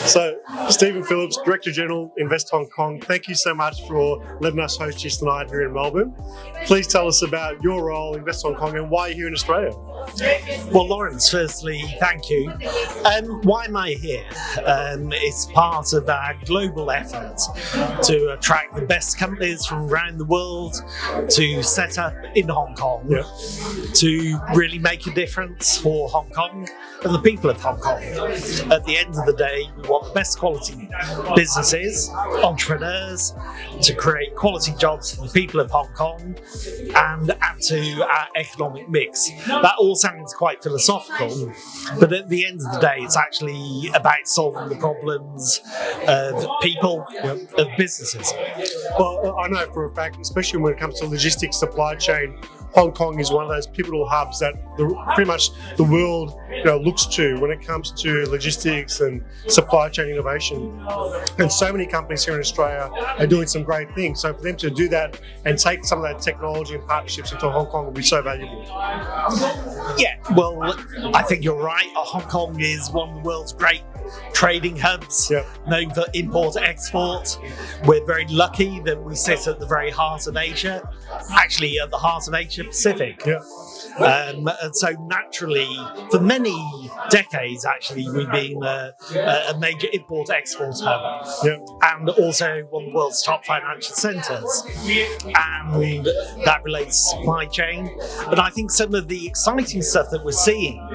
So, Stephen Phillips, Director General, Invest Hong Kong, thank you so much for letting us host you tonight here in Melbourne. Please tell us about your role in Invest Hong Kong and why you're here in Australia. Well, Lawrence, firstly, thank you. Why am I here? It's part of our global effort to attract the best companies from around the world to set up in Hong Kong to really make a difference for Hong Kong and the people of Hong Kong. At the end of the day, we want the best quality businesses, entrepreneurs, to create quality jobs for the people of Hong Kong and add to our economic mix. That all sounds quite philosophical, but at the end of the day, it's actually about solving the problems of people, of businesses. Well, I know for a fact, especially when it comes to logistics, supply chain, Hong Kong is one of those pivotal hubs that pretty much the world looks to when it comes to logistics and supply chain innovation. And so many companies here in Australia are doing some great things. So for them to do that and take some of that technology and partnerships into Hong Kong will be so valuable. Yeah, well, I think you're right. Hong Kong is one of the world's great trading hubs, known for import-export. We're very lucky that we sit at the very heart of Asia, actually at the heart of Asia Pacific. And so naturally, for many decades, actually, we've been a major import-export hub, and also one of the world's top financial centres. And that relates to supply chain. But I think some of the exciting stuff that we're seeing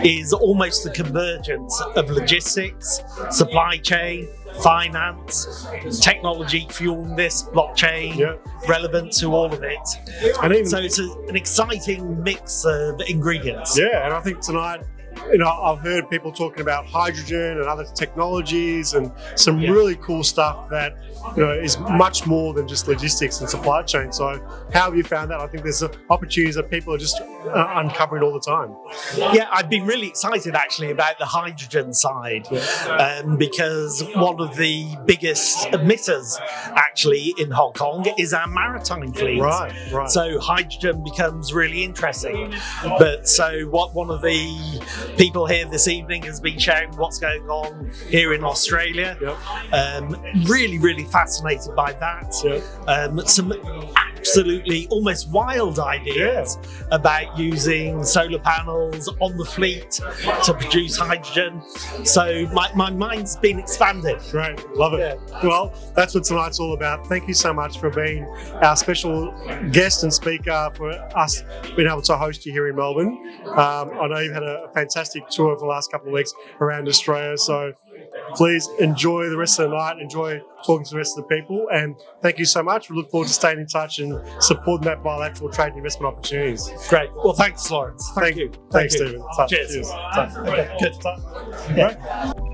is almost the convergence of logistics, supply chain, finance, technology fueling this, blockchain, relevant to all of it. And even, so it's an exciting mix of ingredients. Yeah, and I think tonight, I've heard people talking about hydrogen and other technologies and some really cool stuff that is much more than just logistics and supply chain. So how have you found that? I think there's opportunities that people are just uncovering all the time. Yeah, I've been really excited actually about the hydrogen side because one of the biggest emitters actually in Hong Kong is our maritime fleet. Right. So hydrogen becomes really interesting. But so what one of the people here this evening has been sharing what's going on here in Australia. Really fascinated by that. Some absolutely almost wild ideas about using solar panels on the fleet to produce hydrogen. So my mind's been expanded. Great, love it. Well, that's what tonight's all about. Thank you so much for being our special guest and speaker, for us being able to host you here in Melbourne. I know you've had a fantastic tour for the last couple of weeks around Australia, so please enjoy the rest of the night, enjoy talking to the rest of the people, and thank you so much. We look forward to staying in touch and supporting that bilateral trade and investment opportunities. Great. Well, thanks, Lawrence. Thank you. Thanks, Stephen. Cheers. Okay, good.